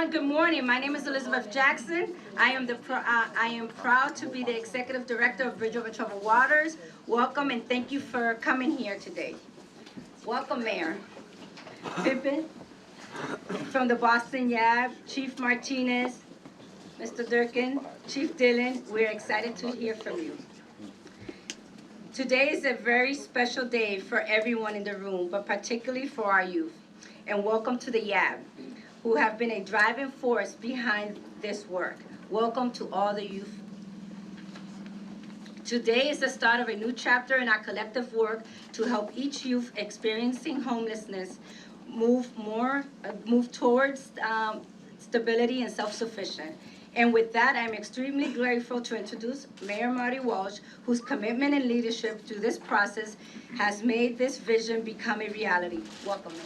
everyone. Good morning. My name is Elizabeth Jackson. I am proud to be the Executive Director of Bridge Over Troubled Waters. Welcome and thank you for coming here today. Welcome, Mayor Pippin from the Boston Yab, Chief Martinez, Mr. Durkin, Chief Dillon. We're excited to hear from you. Today is a very special day for everyone in the room, but particularly for our youth. And welcome to the Yab, who have been a driving force behind this work. Welcome to all the youth. Today is the start of a new chapter in our collective work to help each youth experiencing homelessness move towards stability and self-sufficient. And with that, I'm extremely grateful to introduce Mayor Marty Walsh, whose commitment and leadership to this process has made this vision become a reality. Welcome, Mayor.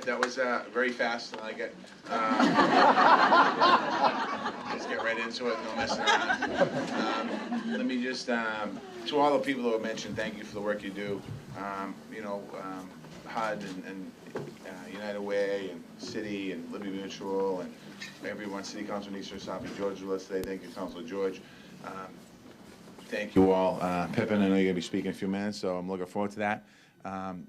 That was very fast, and I get just get right into it, no messing around. Let me just, to all the people who have mentioned, thank you for the work you do. HUD and United Way and City and Liberty Mutual and everyone, City Council in Eastern South, George was today. Thank you, Councilor George. Thank you all. Pippin, I know you're going to be speaking in a few minutes, so I'm looking forward to that.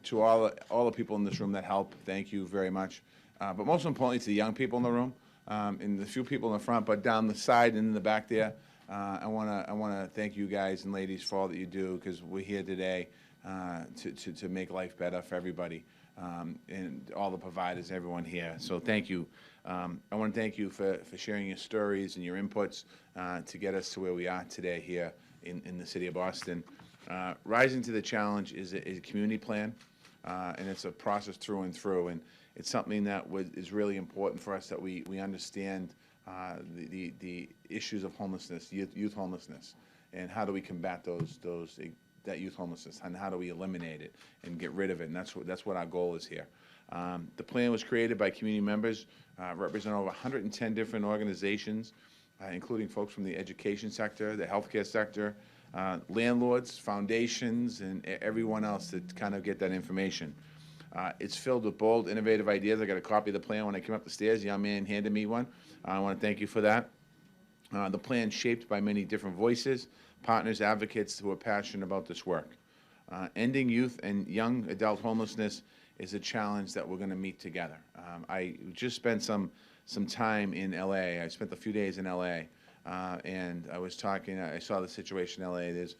To all the people in this room that help, thank you very much. But most importantly, to the young people in the room, and the few people in the front, but down the side and in the back there, I wanna thank you guys and ladies for all that you do, because we're here today to make life better for everybody, and all the providers, everyone here. So thank you. I want to thank you for sharing your stories and your inputs to get us to where we are today here in the city of Boston. Rising to the Challenge is a community plan, and it's a process through and through, and it's something that is really important for us, that we understand the issues of homelessness, youth homelessness, and how do we combat that youth homelessness, and how do we eliminate it and get rid of it, and that's what our goal is here. The plan was created by community members, represent over 110 different organizations, including folks from the education sector, the healthcare sector, landlords, foundations, and everyone else to kind of get that information. It's filled with bold, innovative ideas. I got a copy of the plan when I came up the stairs. The young man handed me one. I want to thank you for that. The plan shaped by many different voices, partners, advocates who are passionate about this work. Ending youth and young adult homelessness is a challenge that we're going to meet together. I just spent some time in LA. I spent a few days in LA. And I was talking, I saw the situation in LA. There's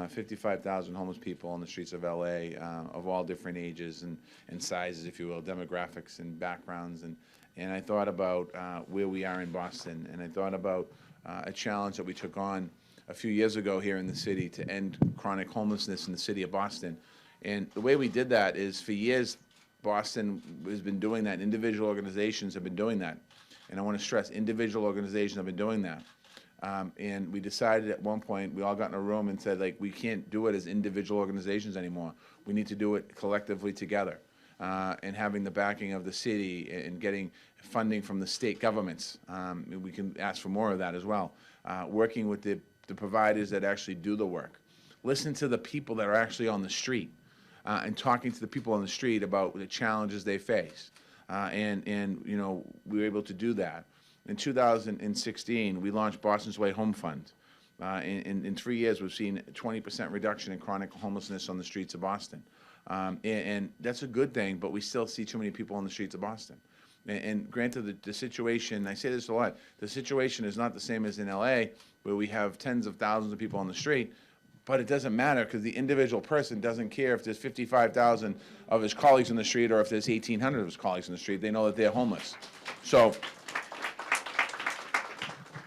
55,000 homeless people on the streets of LA, of all different ages and sizes, if you will, demographics and backgrounds. And I thought about where we are in Boston, and I thought about a challenge that we took on a few years ago here in the city to end chronic homelessness in the city of Boston. And the way we did that is, for years, Boston has been doing that. Individual organizations have been doing that. And I want to stress, individual organizations have been doing that. And we decided at one point, we all got in a room and said, like, we can't do it as individual organizations anymore. We need to do it collectively together, and having the backing of the city and getting funding from the state governments. We can ask for more of that as well. Working with the providers that actually do the work. Listen to the people that are actually on the street, and talking to the people on the street about the challenges they face. And you know, we were able to do that. In 2016, we launched Boston's Way Home Fund. In 3 years, we've seen a 20% reduction in chronic homelessness on the streets of Boston. And that's a good thing, but we still see too many people on the streets of Boston. And granted, the situation, I say this a lot, the situation is not the same as in LA, where we have tens of thousands of people on the street, but it doesn't matter, because the individual person doesn't care if there's 55,000 of his colleagues on the street or if there's 1,800 of his colleagues on the street. They know that they're homeless. So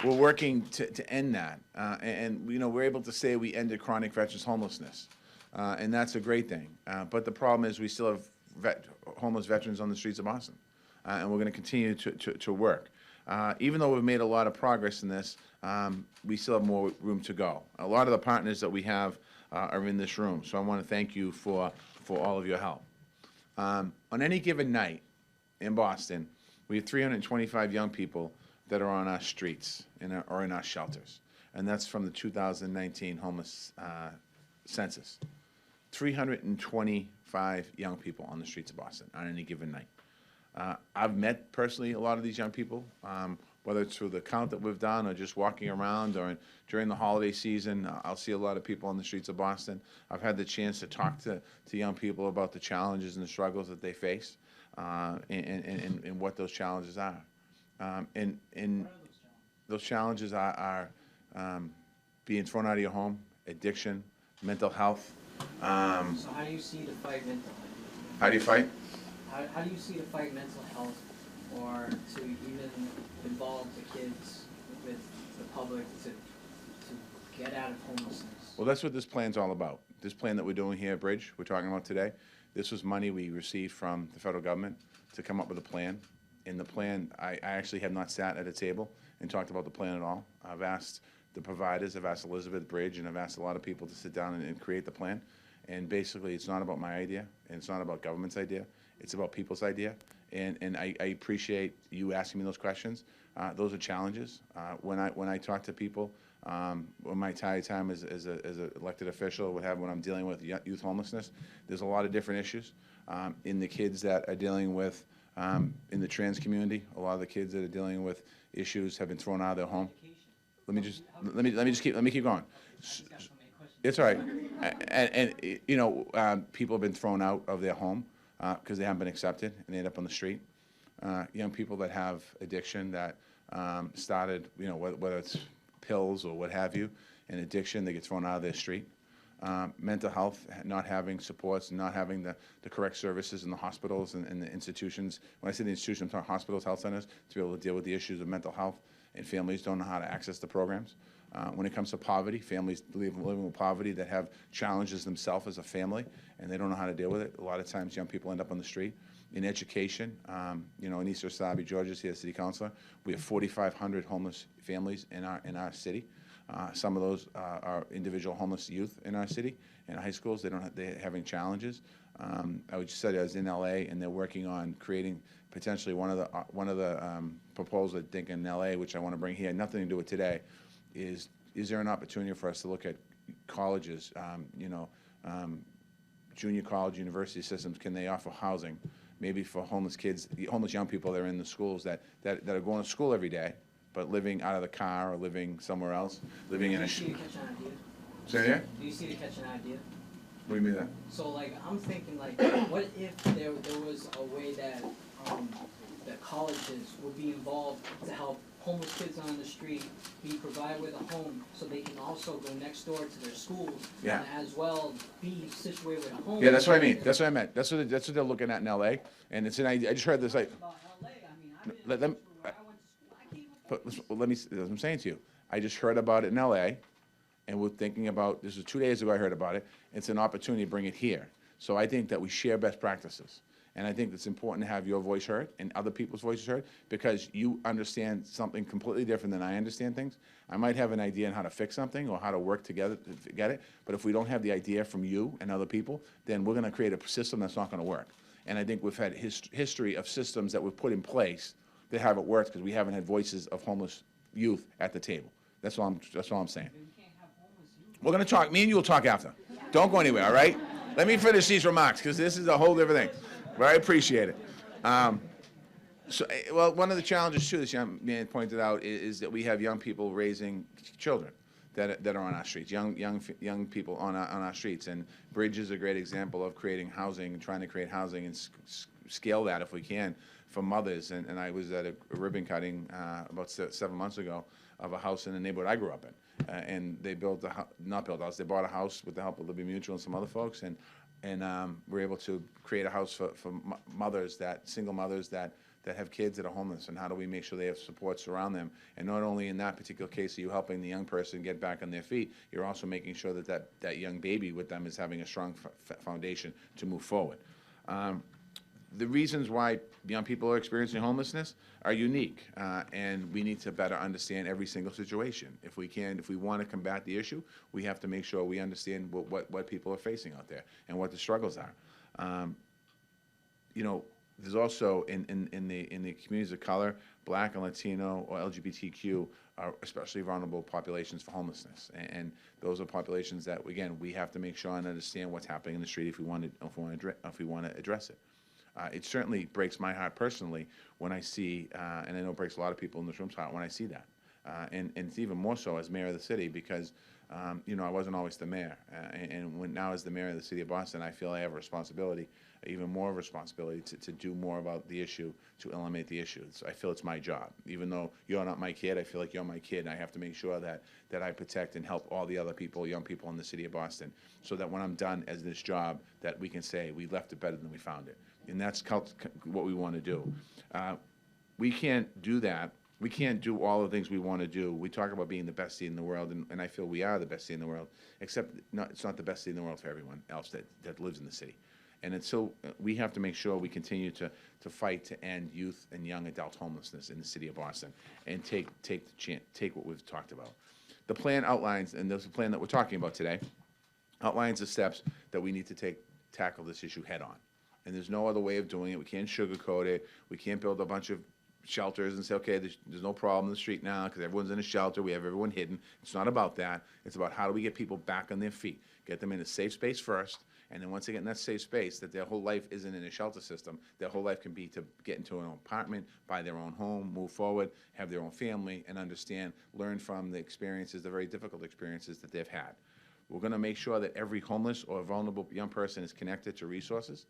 we're working to end that, and you know, we're able to say we ended chronic veterans homelessness, and that's a great thing. But the problem is we still have homeless veterans on the streets of Boston, and we're going to continue to work. Even though we've made a lot of progress in this, we still have more room to go. A lot of the partners that we have are in this room, so I want to thank you for all of your help. On any given night in Boston, we have 325 young people that are on our streets or in our shelters, and that's from the 2019 homeless census. 325 young people on the streets of Boston on any given night. I've met personally a lot of these young people, whether it's through the count that we've done or just walking around or during the holiday season. I'll see a lot of people on the streets of Boston. I've had the chance to talk to young people about the challenges and the struggles that they face, and what those challenges are. And those challenges are being thrown out of your home, addiction, mental health. So how do you see to fight mental health? How do you fight? How do you see to fight mental health, or to even involve the kids with the public to get out of homelessness? Well, that's what this plan's all about. This plan that we're doing here at Bridge, we're talking about today, this was money we received from the federal government to come up with a plan. In the plan, I actually have not sat at a table and talked about the plan at all. I've asked the providers, I've asked Elizabeth Bridge, and I've asked a lot of people to sit down and create the plan. And basically, it's not about my idea, and it's not about government's idea. It's about people's idea. And I appreciate you asking me those questions. Those are challenges. When I talk to people, when my entire time as an elected official, when I'm dealing with youth homelessness, there's a lot of different issues. In the kids that are dealing with, in the trans community, a lot of the kids that are dealing with issues have been thrown out of their home. Let me keep going. It's all right. And you know, people have been thrown out of their home because they haven't been accepted, and they end up on the street. Young people that have addiction that started, you know, whether it's pills or what have you, and addiction, they get thrown out of their street. Mental health, not having supports, not having the correct services in the hospitals and the institutions. When I say the institutions, I'm talking hospitals, health centers, to be able to deal with the issues of mental health, and families don't know how to access the programs. When it comes to poverty, families living with poverty that have challenges themselves as a family, and they don't know how to deal with it. A lot of times, young people end up on the street. In education, you know, in East Wasabi, Georgia, here, city councilor, we have 4,500 homeless families in our city. Some of those are individual homeless youth in our city, in our high schools. They're having challenges. I just said I was in LA, and they're working on creating potentially one of the proposals I think in LA, which I want to bring here. Nothing to do with today. Is there an opportunity for us to look at colleges, you know, junior college, university systems? Can they offer housing, maybe for homeless kids, homeless young people that are in the schools that are going to school every day, but living out of the car or living somewhere else, living in a. Do you see to catch an idea? Say that? Do you see to catch an idea? What do you mean that? So like I'm thinking like, what if there was a way that that colleges would be involved to help homeless kids on the street be provided with a home, so they can also go next door to their schools, Yeah. and as well be situated with a home. Yeah, that's what I mean. That's what I meant. That's what they're looking at in LA, and it's an idea. I just heard this like. About LA, I mean, I've been Let them. where I went to school, I can't even. But let me. That's what I'm saying to you. I just heard about it in LA, and we're thinking about. This was 2 days ago. I heard about it. It's an opportunity to bring it here. So I think that we share best practices. And I think it's important to have your voice heard and other people's voices heard, because you understand something completely different than I understand things. I might have an idea on how to fix something or how to work together to get it, but if we don't have the idea from you and other people, then we're going to create a system that's not going to work. And I think we've had history of systems that we've put in place that haven't worked because we haven't had voices of homeless youth at the table. That's all I'm saying. We can't have homeless youth. We're going to talk. Me and you will talk after. Don't go anywhere, all right? Let me finish these remarks, because this is a whole different thing. But I appreciate it. Well, one of the challenges, too, this young man pointed out, is that we have young people raising children that are on our streets, young people on our streets. And Bridge is a great example of creating housing, trying to create housing and scale that if we can for mothers. And I was at a ribbon cutting about 7 months ago of a house in the neighborhood I grew up in. And they bought a house with the help of Liberty Mutual and some other folks, and we're able to create a house for mothers, single mothers that have kids that are homeless, and how do we make sure they have supports around them? And not only in that particular case are you helping the young person get back on their feet, you're also making sure that young baby with them is having a strong foundation to move forward. The reasons why young people are experiencing homelessness are unique, and we need to better understand every single situation. If we want to combat the issue, we have to make sure we understand what people are facing out there and what the struggles are. You know, there's also in the communities of color, Black and Latino or LGBTQ are especially vulnerable populations for homelessness. And those are populations that, again, we have to make sure and understand what's happening in the street if we want to address it. It certainly breaks my heart personally when I see, and I know it breaks a lot of people in this room's heart when I see that. And it's even more so as mayor of the city because, you know, I wasn't always the mayor. And now as the mayor of the city of Boston, I feel I have a responsibility, even more of a responsibility to do more about the issue, to eliminate the issue. So I feel it's my job. Even though you're not my kid, I feel like you're my kid, and I have to make sure that I protect and help all the other people, young people in the city of Boston, so that when I'm done as this job, that we can say we left it better than we found it. And that's what we want to do. We can't do that. We can't do all the things we want to do. We talk about being the best city in the world, and I feel we are the best city in the world, except it's not the best city in the world for everyone else that lives in the city. And until we have to make sure we continue to fight to end youth and young adult homelessness in the city of Boston and take what we've talked about. The plan outlines, and there's a plan that we're talking about today, outlines the steps that we need to tackle this issue head on. And there's no other way of doing it. We can't sugarcoat it. We can't build a bunch of shelters and say, okay, there's no problem in the street now because everyone's in a shelter. We have everyone hidden. It's not about that. It's about how do we get people back on their feet, get them in a safe space first, and then once they get in that safe space, that their whole life isn't in a shelter system. Their whole life can be to get into an apartment, buy their own home, move forward, have their own family, and understand, learn from the experiences, the very difficult experiences that they've had. We're going to make sure that every homeless or vulnerable young person is connected to resources.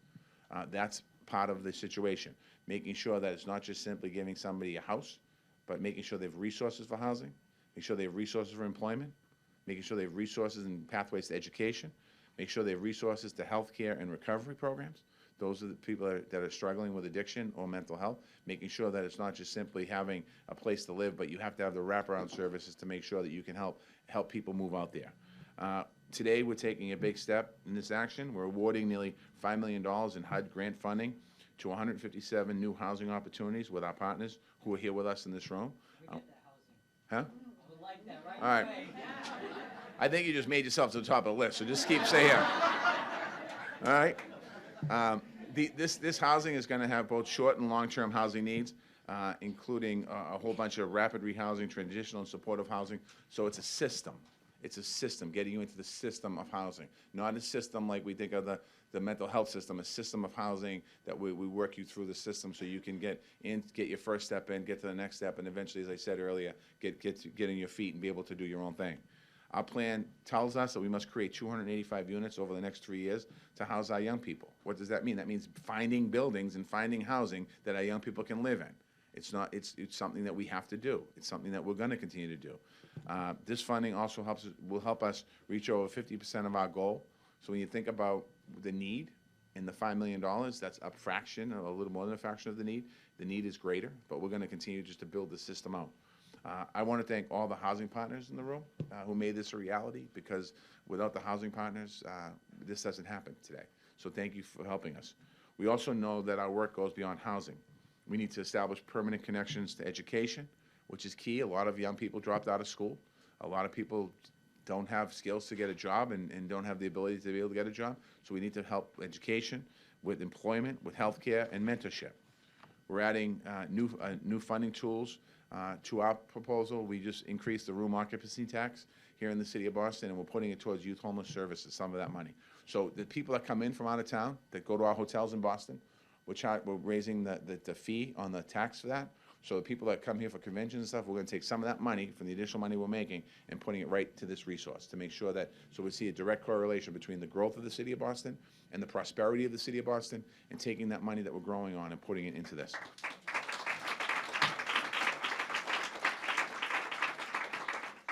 That's part of the situation, making sure that it's not just simply giving somebody a house, but making sure they have resources for housing, make sure they have resources for employment, making sure they have resources and pathways to education, make sure they have resources to health care and recovery programs. Those are the people that are struggling with addiction or mental health, making sure that it's not just simply having a place to live, but you have to have the wraparound services to make sure that you can help people move out there. Today, we're taking a big step in this action. We're awarding nearly $5 million in HUD grant funding to 157 new housing opportunities with our partners who are here with us in this room. We get that housing. Huh? I would like that right All right. away. I think you just made yourself to the top of the list, so just keep saying. All right. This housing is going to have both short and long-term housing needs, including a whole bunch of rapid rehousing, transitional and supportive housing. So it's a system. It's a system, getting you into the system of housing. Not a system like we think of the mental health system, a system of housing that we work you through the system so you can get your first step in, get to the next step, and eventually, as I said earlier, get on your feet and be able to do your own thing. Our plan tells us that we must create 285 units over the next 3 years to house our young people. What does that mean? That means finding buildings and finding housing that our young people can live in. It's something that we have to do. It's something that we're going to continue to do. This funding also will help us reach over 50% of our goal. So when you think about the need and the $5 million, that's a fraction, or a little more than a fraction of the need. The need is greater, but we're going to continue just to build the system out. I want to thank all the housing partners in the room who made this a reality, because without the housing partners, this doesn't happen today. So thank you for helping us. We also know that our work goes beyond housing. We need to establish permanent connections to education, which is key. A lot of young people dropped out of school. A lot of people don't have skills to get a job and don't have the ability to be able to get a job. So we need to help education with employment, with health care, and mentorship. We're adding new funding tools to our proposal. We just increased the room occupancy tax here in the city of Boston, and we're putting it towards youth homeless services, some of that money. So the people that come in from out of town, that go to our hotels in Boston, we're raising the fee on the tax for that. So the people that come here for conventions and stuff, we're going to take some of that money from the additional money we're making and putting it right to this resource to make sure that, so we see a direct correlation between the growth of the city of Boston and the prosperity of the city of Boston, and taking that money that we're growing on and putting it into this.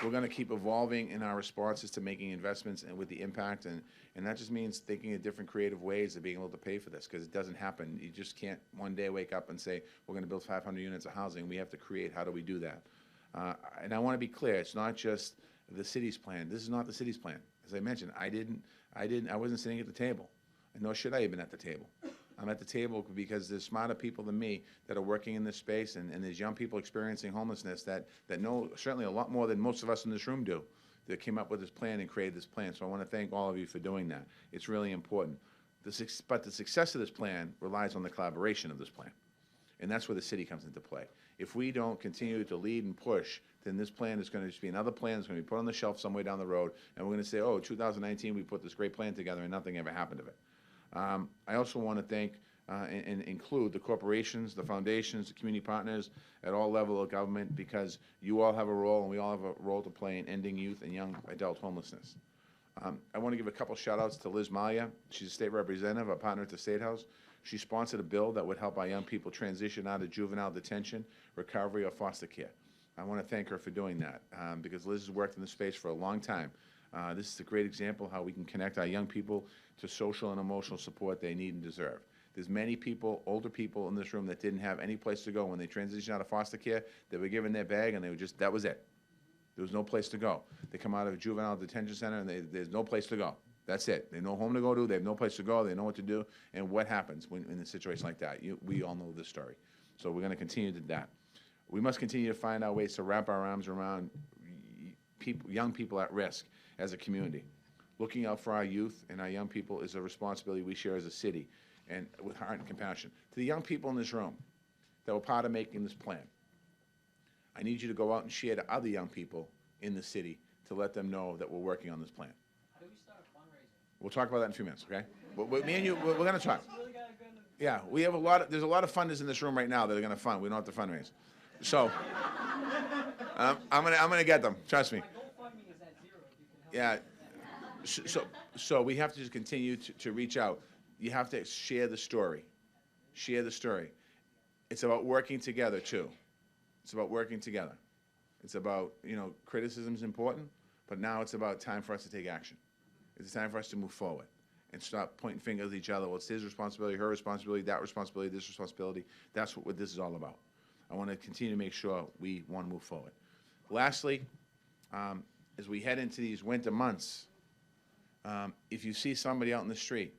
We're going to keep evolving in our responses to making investments and with the impact, and that just means thinking of different creative ways of being able to pay for this, because it doesn't happen. You just can't one day wake up and say, we're going to build 500 units of housing. We have to create, how do we do that? And I want to be clear, it's not just the city's plan. This is not the city's plan. As I mentioned, I wasn't sitting at the table, and nor should I have been at the table. I'm at the table because there's smarter people than me that are working in this space, and there's young people experiencing homelessness that know certainly a lot more than most of us in this room do, that came up with this plan and created this plan. So I want to thank all of you for doing that. It's really important. But the success of this plan relies on the collaboration of this plan. And that's where the city comes into play. If we don't continue to lead and push, then this plan is going to just be another plan that's going to be put on the shelf somewhere down the road, and we're going to say, oh, 2019, we put this great plan together, and nothing ever happened of it. I also want to thank and include the corporations, the foundations, the community partners at all levels of government, because you all have a role, and we all have a role to play in ending youth and young adult homelessness. I want to give a couple shout-outs to Liz Malia. She's a state representative, a partner at the State House. She sponsored a bill that would help our young people transition out of juvenile detention, recovery, or foster care. I want to thank her for doing that, because Liz has worked in this space for a long time. This is a great example of how we can connect our young people to social and emotional support they need and deserve. There's many people, older people in this room, that didn't have any place to go when they transitioned out of foster care. They were given their bag, and they were just, that was it. There was no place to go. They come out of a juvenile detention center, and there's no place to go. That's it. They have no home to go to. They have no place to go. They know what to do. And what happens when in a situation like that? We all know this story. So we're going to continue to do that. We must continue to find our ways to wrap our arms around young people at risk as a community. Looking out for our youth and our young people is a responsibility we share as a city, and with heart and compassion. To the young people in this room that were part of making this plan, I need you to go out and share to other young people in the city to let them know that we're working on this plan. How do we start fundraising? We'll talk about that in a few minutes, okay? Me and you, we're going to talk. Yeah, we have there's a lot of funders in this room right now that are going to fund. We don't have to fundraise. So, I'm gonna get them, trust me. My GoFundMe is at 0. If you can help Yeah, so we have to just continue to reach out. You have to share the story. Share the story. It's about working together, too. It's about working together. It's about, criticism is important, but now it's about time for us to take action. It's time for us to move forward and stop pointing fingers at each other. Well, it's his responsibility, her responsibility, that responsibility, this responsibility. That's what this is all about. I want to continue to make sure we want to move forward. Lastly, as we head into these winter months, if you see somebody out in the street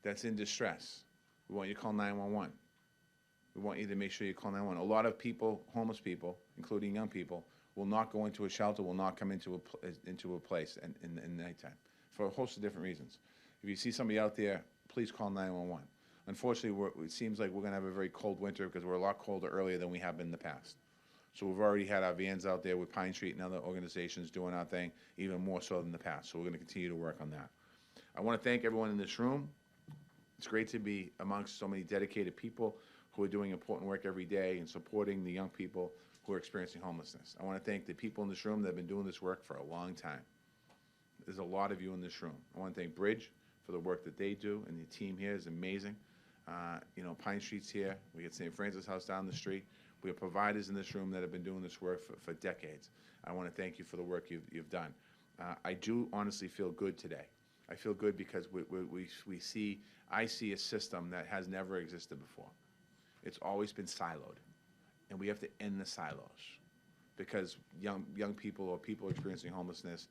that's in distress, we want you to call 911. We want you to make sure you call 911. A lot of people, homeless people, including young people, will not go into a shelter, will not come into a place in the nighttime for a host of different reasons. If you see somebody out there, please call 911. Unfortunately, it seems like we're going to have a very cold winter because we're a lot colder earlier than we have been in the past. So we've already had our vans out there with Pine Street and other organizations doing our thing, even more so than the past. So we're going to continue to work on that. I want to thank everyone in this room. It's great to be amongst so many dedicated people who are doing important work every day and supporting the young people who are experiencing homelessness. I want to thank the people in this room that have been doing this work for a long time. There's a lot of you in this room. I want to thank Bridge for the work that they do, and the team here is amazing. Pine Street's here. We get St. Francis House down the street. We have providers in this room that have been doing this work for decades. I want to thank you for the work you've done. I do honestly feel good today. I feel good because I see a system that has never existed before. It's always been siloed, and we have to end the silos, because young people or people experiencing homelessness,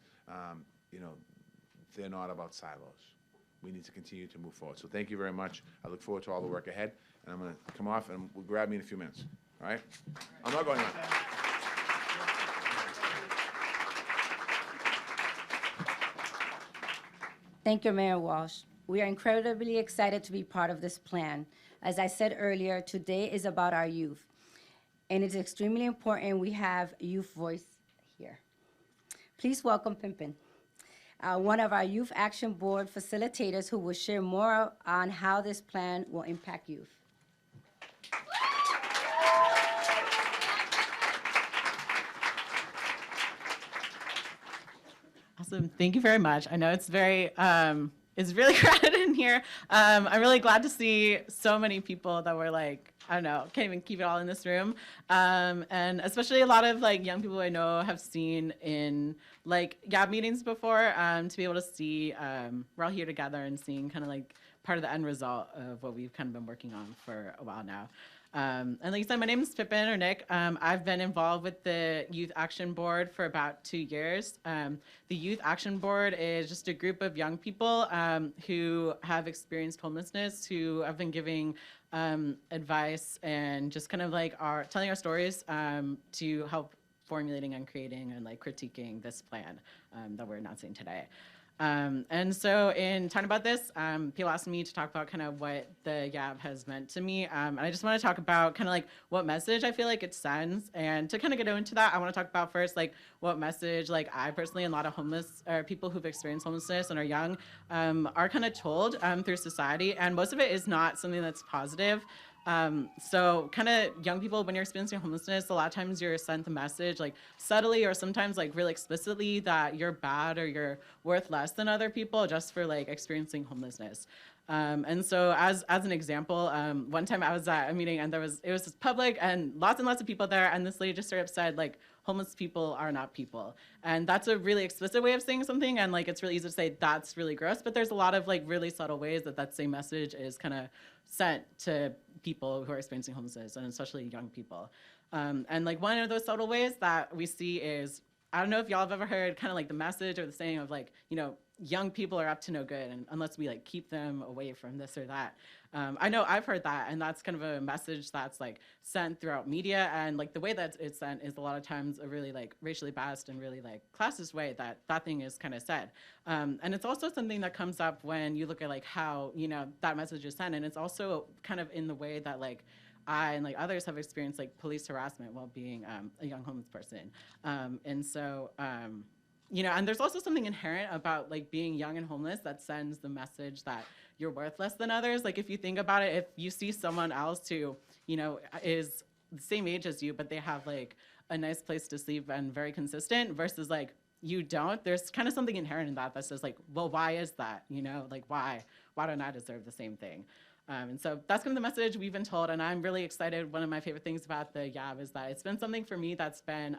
they're not about silos. We need to continue to move forward. So thank you very much. I look forward to all the work ahead, and I'm going to come off, and we'll grab me in a few minutes. All right? I'm not going anywhere. Thank you, Mayor Walsh. We are incredibly excited to be part of this plan. As I said earlier, today is about our youth, and it's extremely important we have youth voice here. Please welcome Pimpin, one of our Youth Action Board facilitators, who will share more on how this plan will impact youth. Awesome. Thank you very much. I know it's it's really crowded in here. I'm really glad to see so many people that were can't even keep it all in this room. And especially a lot of young people I know have seen in GAB meetings before, to be able to see, we're all here together and seeing kind of part of the end result of what we've kind of been working on for a while now. And like you said, my name is Pippin, or Nick. I've been involved with the Youth Action Board for about 2 years. The Youth Action Board is just a group of young people who have experienced homelessness, who have been giving advice and just kind of telling our stories to help formulating and creating and critiquing this plan that we're announcing today. And so in talking about this, people asked me to talk about kind of what the YAB has meant to me. And I just want to talk about kind of like what message I feel like it sends. And to kind of get into that, I want to talk about first, like what message, like I personally, and a lot of homeless or people who've experienced homelessness and are young, are kind of told through society. And most of it is not something that's positive. So kind of young people, when you're experiencing homelessness, a lot of times you're sent the message like subtly or sometimes like really explicitly that you're bad or you're worth less than other people just for like experiencing homelessness. And so as an example, one time I was at a meeting and it was just public and lots of people there. And this lady just straight up said like, homeless people are not people. And that's a really explicit way of saying something. And like, it's really easy to say that's really gross, but there's a lot of like really subtle ways that same message is kind of sent to people who are experiencing homelessness and especially young people. And like one of those subtle ways that we see is, I don't know if y'all have ever heard kind of like the message or the saying of like, you know, young people are up to no good and unless we like keep them away from this or that. I know I've heard that, and that's kind of a message that's like sent throughout media, and like the way that it's sent is a lot of times a really like racially biased and really like classist way that thing is kind of said. And it's also something that comes up when you look at like how, you know, that message is sent, and it's also kind of in the way that like I and like others have experienced like police harassment while being a young homeless person. And so, you know, and there's also something inherent about like being young and homeless that sends the message that you're worth less than others. Like if you think about it, if you see someone else who, you know, is the same age as you, but they have like a nice place to sleep and very consistent versus like you don't, there's kind of something inherent in that says like, well, why is that? You know, like why don't I deserve the same thing? And so that's kind of the message we've been told, and I'm really excited. One of my favorite things about the YAB is that it's been something for me that's been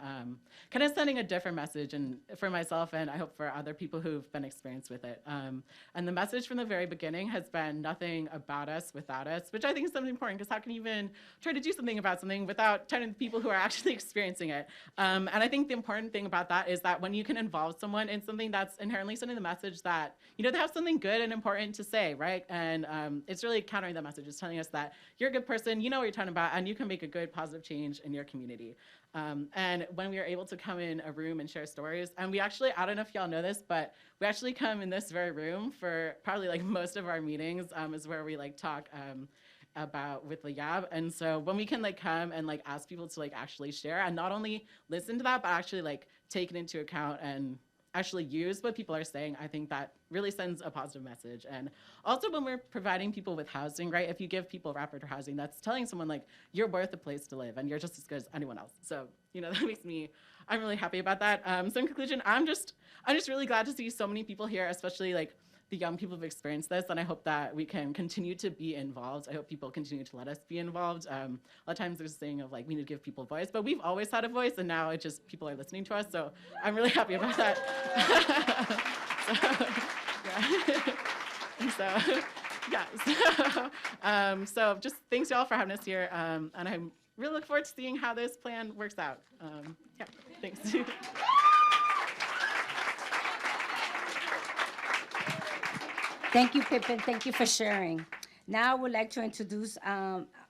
kind of sending a different message, and for myself, and I hope for other people who've been experienced with it. And the message from the very beginning has been nothing about us without us, which I think is something important, because how can you even try to do something about something without turning to people who are actually experiencing it? And I think the important thing about that is that when you can involve someone in something that's inherently sending the message that, you know, they have something good and important to say, right? And it's really countering that message. It's telling us that you're a good person, you know what you're talking about, and you can make a good, positive change in your community. And when we are able to come in a room and share stories, and we actually, I don't know if y'all know this, but we actually come in this very room for probably like most of our meetings, is where we like talk about with the YAB. And so when we can like come and like ask people to like actually share and not only listen to that, but actually like take it into account and actually use what people are saying, I think that really sends a positive message. And also when we're providing people with housing, right? If you give people rapid housing, that's telling someone like, you're worth a place to live and you're just as good as anyone else. So, you know, that makes me, I'm really happy about that. So in conclusion, I'm just really glad to see so many people here, especially like the young people who've experienced this, and I hope that we can continue to be involved. I hope people continue to let us be involved. A lot of times there's a saying of like, we need to give people a voice, but we've always had a voice, and now it just, people are listening to us, so I'm really happy about that. So just thanks y'all for having us here, and I really look forward to seeing how this plan works out. Yeah, thanks. Thank you, Pippin. Thank you for sharing. Now I would like to introduce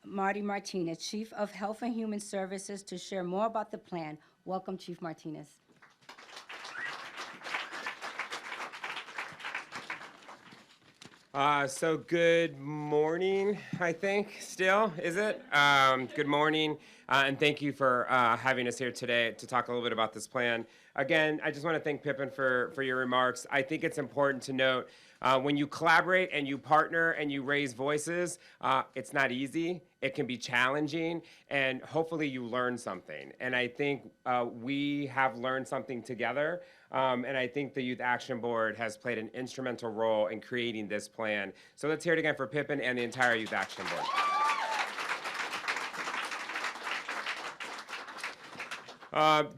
Marty Martinez, Chief of Health and Human Services, to share more about the plan. Welcome, Chief Martinez. So good morning, I think, still, is it? Good morning, and thank you for having us here today to talk a little bit about this plan. Again, I just want to thank Pippin for your remarks. I think it's important to note, when you collaborate and you partner and you raise voices, it's not easy. It can be challenging, and hopefully you learn something. And I think we have learned something together, and I think the Youth Action Board has played an instrumental role in creating this plan. So let's hear it again for Pippin and the entire Youth Action Board.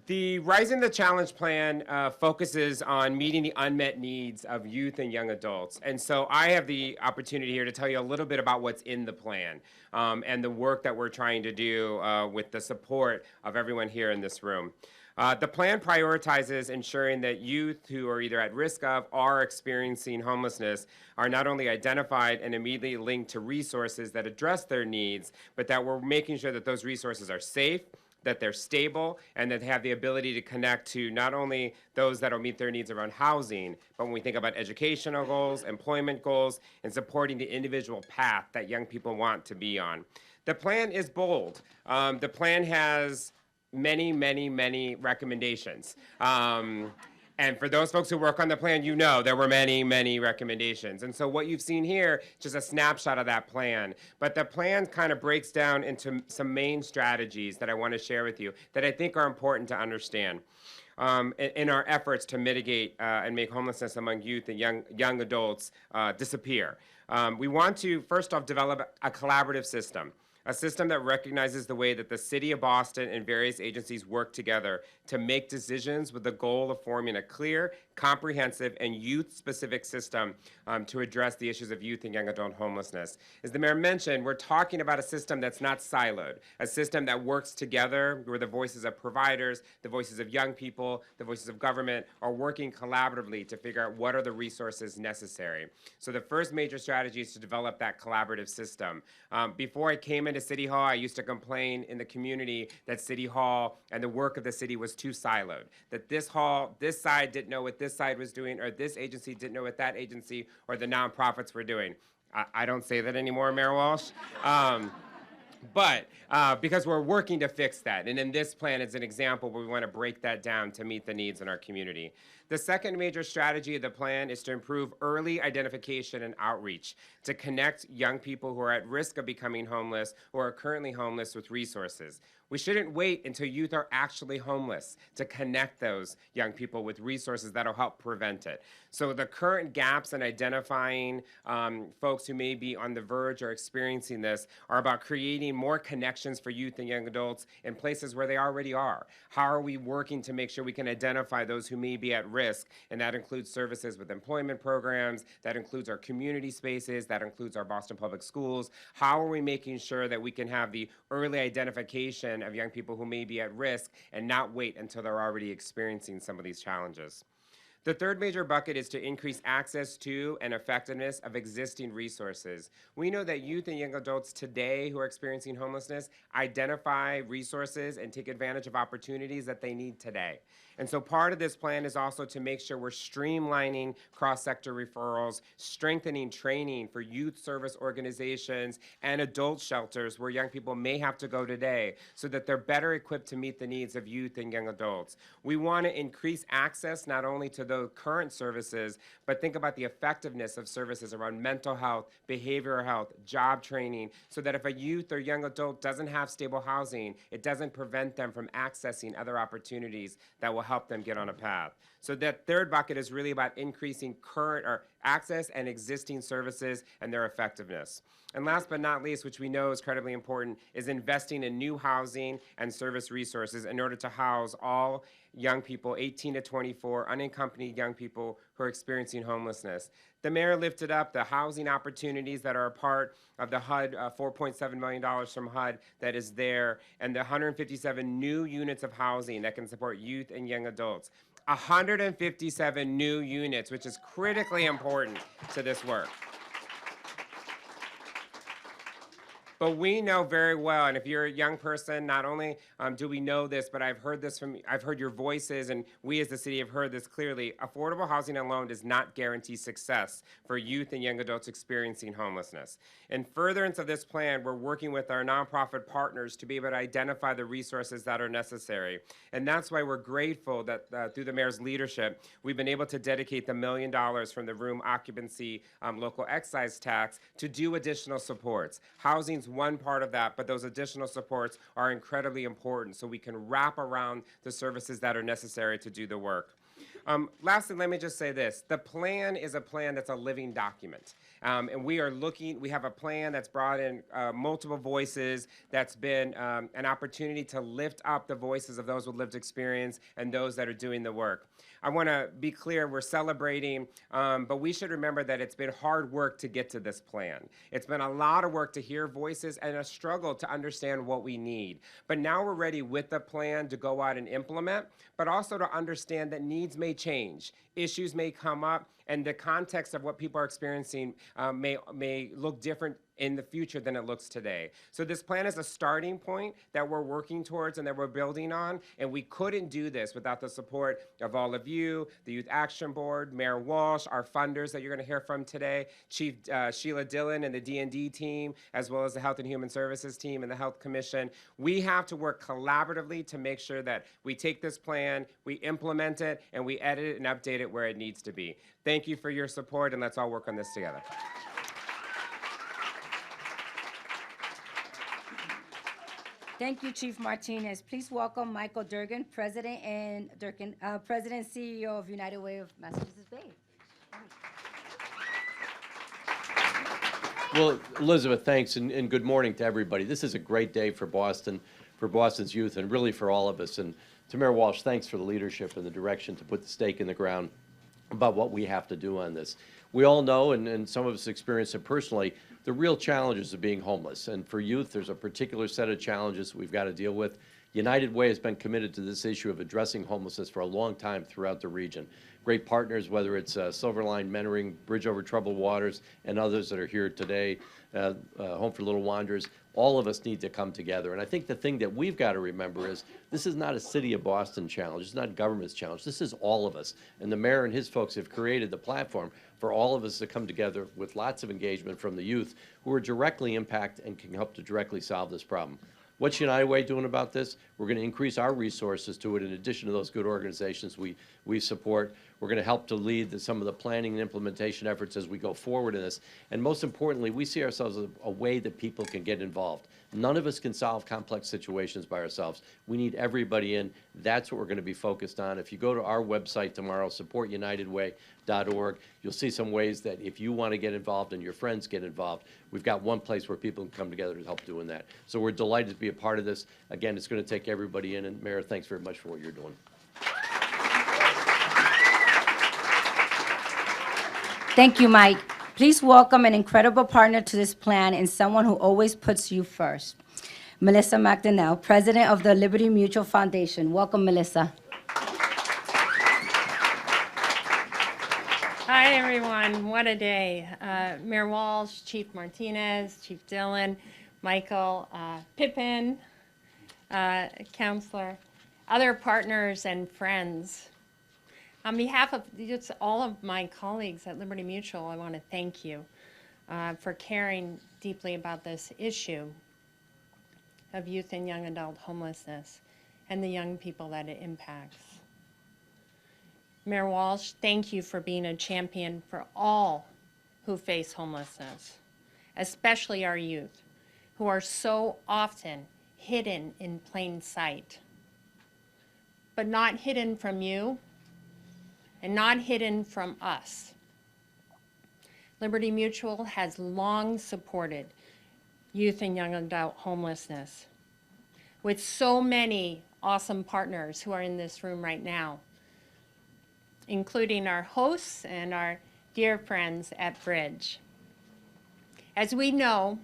The Rising the Challenge plan focuses on meeting the unmet needs of youth and young adults. And so I have the opportunity here to tell you a little bit about what's in the plan and the work that we're trying to do with the support of everyone here in this room. The plan prioritizes ensuring that youth who are either at risk of or experiencing homelessness are not only identified and immediately linked to resources that address their needs, but that we're making sure that those resources are safe, that they're stable, and that they have the ability to connect to not only those that will meet their needs around housing, but when we think about educational goals, employment goals, and supporting the individual path that young people want to be on. The plan is bold. The plan has many, many, many recommendations. And for those folks who work on the plan, you know there were many, many recommendations. And so what you've seen here, just a snapshot of that plan. But the plan kind of breaks down into some main strategies that I want to share with you that I think are important to understand in our efforts to mitigate and make homelessness among youth and young adults disappear. We want to, first off, develop a collaborative system. A system that recognizes the way that the City of Boston and various agencies work together to make decisions with the goal of forming a clear, comprehensive, and youth-specific system to address the issues of youth and young adult homelessness. As the mayor mentioned, we're talking about a system that's not siloed, a system that works together where the voices of providers, the voices of young people, the voices of government are working collaboratively to figure out what are the resources necessary. So the first major strategy is to develop that collaborative system. Before I came into City Hall, I used to complain in the community that City Hall and the work of the city was too siloed, that this side didn't know what this side was doing, or this agency didn't know what that agency or the nonprofits were doing. I don't say that anymore, Mayor Walsh. But because we're working to fix that. And in this plan, it's an example where we want to break that down to meet the needs in our community. The second major strategy of the plan is to improve early identification and outreach to connect young people who are at risk of becoming homeless or are currently homeless with resources. We shouldn't wait until youth are actually homeless to connect those young people with resources that'll help prevent it. So the current gaps in identifying folks who may be on the verge or experiencing this are about creating more connections for youth and young adults in places where they already are. How are we working to make sure we can identify those who may be at risk? And that includes services with employment programs, that includes our community spaces, that includes our Boston Public Schools. How are we making sure that we can have the early identification of young people who may be at risk and not wait until they're already experiencing some of these challenges? The third major bucket is to increase access to and effectiveness of existing resources. We know that youth and young adults today who are experiencing homelessness identify resources and take advantage of opportunities that they need today. And so part of this plan is also to make sure we're streamlining cross-sector referrals, strengthening training for youth service organizations and adult shelters where young people may have to go today so that they're better equipped to meet the needs of youth and young adults. We want to increase access not only to the current services, but think about the effectiveness of services around mental health, behavioral health, job training, so that if a youth or young adult doesn't have stable housing, it doesn't prevent them from accessing other opportunities that will help them get on a path. So that third bucket is really about increasing current or access and existing services and their effectiveness. And last but not least, which we know is incredibly important, is investing in new housing and service resources in order to house all young people, 18 to 24, unaccompanied young people who are experiencing homelessness. The mayor lifted up the housing opportunities that are a part of the HUD, $4.7 million from HUD that is there, and the 157 new units of housing that can support youth and young adults. 157 new units, which is critically important to this work. But we know very well, and if you're a young person, not only do we know this, but I've heard your voices, and we as the city have heard this clearly. Affordable housing alone does not guarantee success for youth and young adults experiencing homelessness. In furtherance of this plan, we're working with our nonprofit partners to be able to identify the resources that are necessary. And that's why we're grateful that through the mayor's leadership, we've been able to dedicate the $1 million from the room occupancy local excise tax to do additional supports. Housing's one part of that, but those additional supports are incredibly important so we can wrap around the services that are necessary to do the work. Lastly, let me just say this. The plan is a plan that's a living document. And we have a plan that's brought in multiple voices, that's been an opportunity to lift up the voices of those with lived experience and those that are doing the work. I want to be clear, we're celebrating, but we should remember that it's been hard work to get to this plan. It's been a lot of work to hear voices and a struggle to understand what we need. But now we're ready with the plan to go out and implement, but also to understand that needs may change, issues may come up, and the context of what people are experiencing may look different in the future than it looks today. So this plan is a starting point that we're working towards and that we're building on, and we couldn't do this without the support of all of you, the Youth Action Board, Mayor Walsh, our funders that you're going to hear from today, Chief Sheila Dillon and the D&D team, as well as the Health and Human Services team and the Health Commission. We have to work collaboratively to make sure that we take this plan, we implement it, and we edit it and update it where it needs to be. Thank you for your support, and let's all work on this together. Thank you, Chief Martinez. Please welcome Michael Durgan, President and CEO of United Way of Massachusetts Bay. Well, Elizabeth, thanks, and good morning to everybody. This is a great day for Boston, for Boston's youth, and really for all of us. And to Mayor Walsh, thanks for the leadership and the direction to put the stake in the ground about what we have to do on this. We all know, and some of us experience it personally, the real challenges of being homeless. And for youth, there's a particular set of challenges we've got to deal with. United Way has been committed to this issue of addressing homelessness for a long time throughout the region. Great partners, whether it's Silverline Mentoring, Bridge Over Troubled Waters, and others that are here today, Home for Little Wanderers. All of us need to come together. And I think the thing that we've got to remember is this is not a city of Boston challenge. It's not government's challenge. This is all of us. And the mayor and his folks have created the platform for all of us to come together with lots of engagement from the youth who are directly impacted and can help to directly solve this problem. What's United Way doing about this? We're going to increase our resources to it in addition to those good organizations we support. We're going to help to lead some of the planning and implementation efforts as we go forward in this. And most importantly, we see ourselves as a way that people can get involved. None of us can solve complex situations by ourselves. We need everybody in. That's what we're going to be focused on. If you go to our website tomorrow, supportunitedway.org, you'll see some ways that if you want to get involved and your friends get involved, we've got one place where people can come together to help doing that. So we're delighted to be a part of this. Again, it's going to take everybody in. And Mayor, thanks very much for what you're doing. Thank you, Mike. Please welcome an incredible partner to this plan and someone who always puts you first. Melissa McDonnell, President of the Liberty Mutual Foundation. Welcome, Melissa. Hi, everyone. What a day. Mayor Walsh, Chief Martinez, Chief Dillon, Michael, Pippin, Counselor, other partners and friends. On behalf of just all of my colleagues at Liberty Mutual, I want to thank you for caring deeply about this issue of youth and young adult homelessness and the young people that it impacts. Mayor Walsh, thank you for being a champion for all who face homelessness, especially our youth, who are so often hidden in plain sight, but not hidden from you and not hidden from us. Liberty Mutual has long supported youth and young adult homelessness with so many awesome partners who are in this room right now, including our hosts and our dear friends at Bridge. As we know,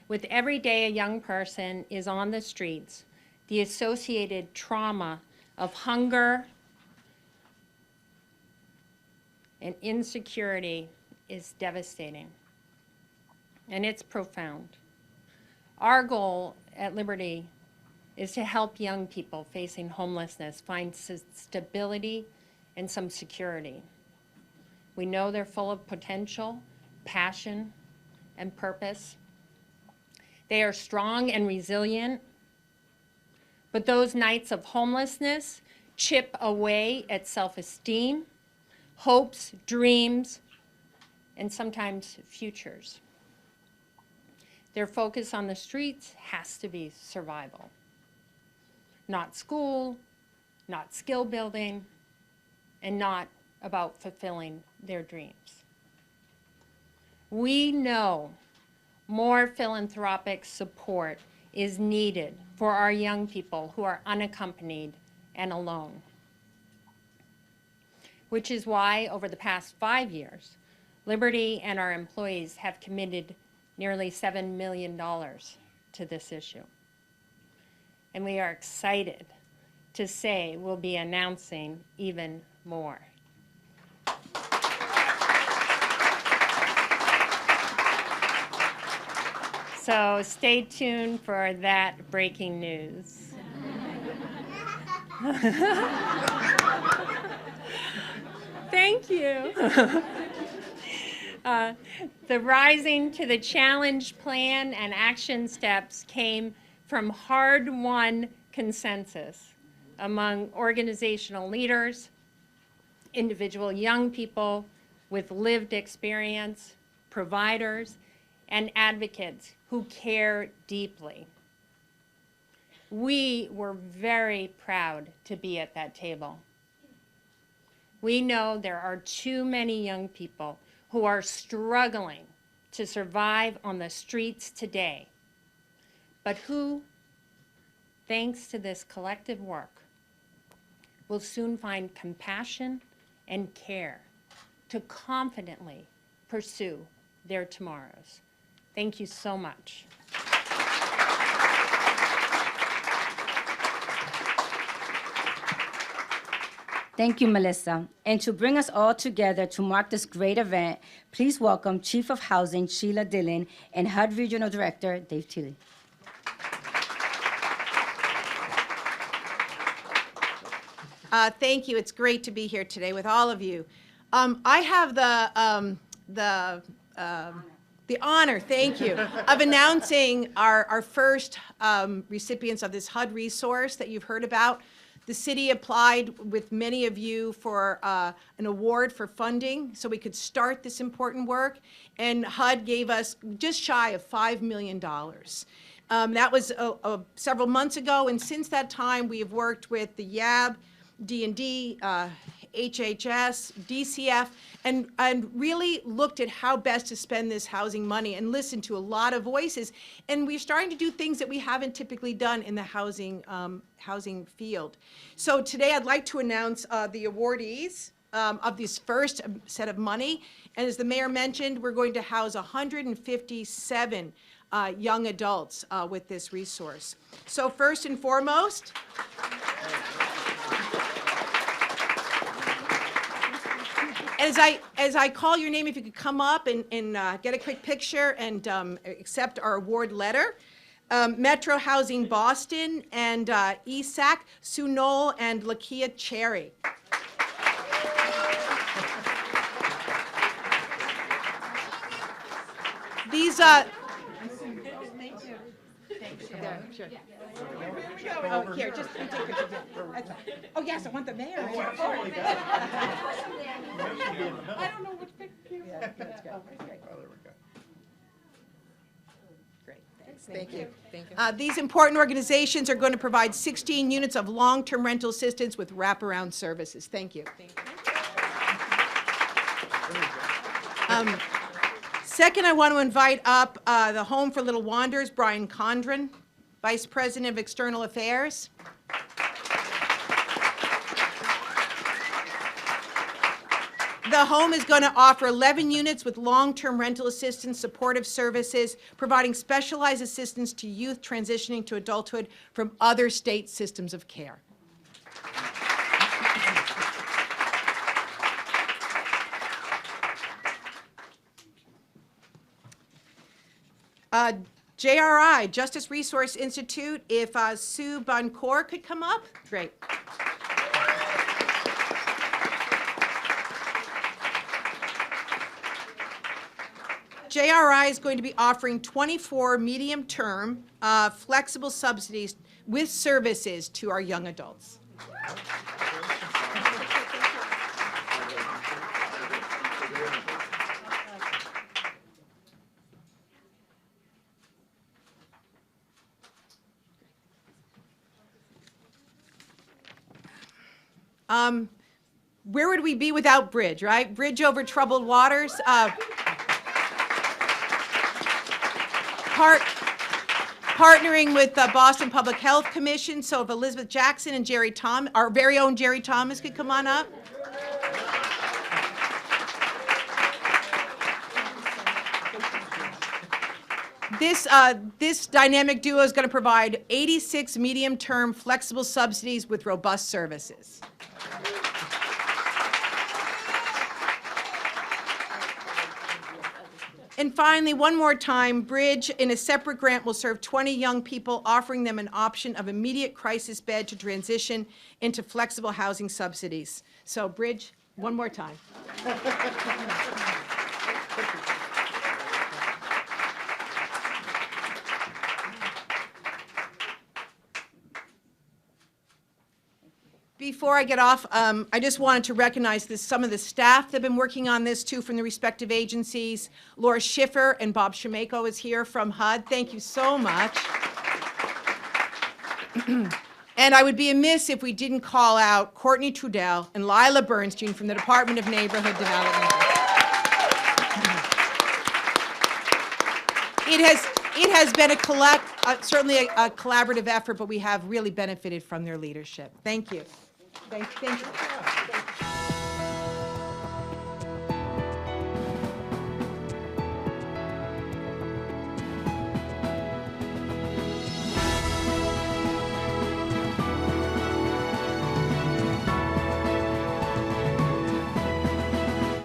with every day a young person is on the streets, the associated trauma of hunger and insecurity is devastating, and it's profound. Our goal at Liberty is to help young people facing homelessness find stability and some security. We know they're full of potential, passion, and purpose. They are strong and resilient, but those nights of homelessness chip away at self-esteem, hopes, dreams, and sometimes futures. Their focus on the streets has to be survival. Not school, not skill building, and not about fulfilling their dreams. We know more philanthropic support is needed for our young people who are unaccompanied and alone, which is why over the past 5 years, Liberty and our employees have committed nearly $7 million to this issue. And we are excited to say we'll be announcing even more. So stay tuned for that breaking news. Thank you. The Rising to the Challenge plan and action steps came from hard-won consensus among organizational leaders, individual young people with lived experience, providers, and advocates who care deeply. We were very proud to be at that table. We know there are too many young people who are struggling to survive on the streets today, but who, thanks to this collective work, will soon find compassion and care to confidently pursue their tomorrows. Thank you so much. Thank you, Melissa. And to bring us all together to mark this great event, please welcome Chief of Housing Sheila Dillon and HUD Regional Director Dave Teeley. Thank you. It's great to be here today with all of you. I have the honor, thank you, of announcing our first recipients of this HUD resource that you've heard about. The city applied with many of you for an award for funding so we could start this important work, and HUD gave us just shy of $5 million. That was several months ago, and since that time we have worked with the YAB, D&D, HHS, DCF, and really looked at how best to spend this housing money and listened to a lot of voices. And we're starting to do things that we haven't typically done in the housing field. So today I'd like to announce the awardees of this first set of money. And as the mayor mentioned, we're going to house 157 young adults with this resource. So first and foremost, as I call your name, if you could come up and get a quick picture and accept our award letter. Metro Housing Boston and ESAC, Sunol and Lakia Cherry. These, Sure. Oh, here, just take a picture. Oh, yes, I want the mayor. I don't know what picture. Yeah, that's good. Great, thanks. Thank you. Thank you. These important organizations are going to provide 16 units of long-term rental assistance with wraparound services. Thank you. Second, I want to invite up the Home for Little Wanderers, Brian Condren, Vice President of External Affairs. The home is going to offer 11 units with long-term rental assistance, supportive services, providing specialized assistance to youth transitioning to adulthood from other state systems of care. JRI, Justice Resource Institute, if Sue Buncour could come up. Great. JRI is going to be offering 24 medium-term flexible subsidies with services to our young adults. Where would we be without Bridge, right? Bridge over troubled waters. Partnering with the Boston Public Health Commission. So if Elizabeth Jackson and Jerry Thomas, our very own Jerry Thomas, could come on up. This dynamic duo is going to provide 86 medium-term flexible subsidies with robust services. And finally, one more time, Bridge, in a separate grant, will serve 20 young people, offering them an option of immediate crisis bed to transition into flexible housing subsidies. So Bridge, one more time. Before I get off, I just wanted to recognize some of the staff that have been working on this too from the respective agencies. Laura Schiffer and Bob Shemako is here from HUD. Thank you so much. And I would be amiss if we didn't call out Courtney Trudell and Lila Bernstein from the Department of Neighborhood Development. It has been certainly a collaborative effort, but we have really benefited from their leadership. Thank you. Thank you.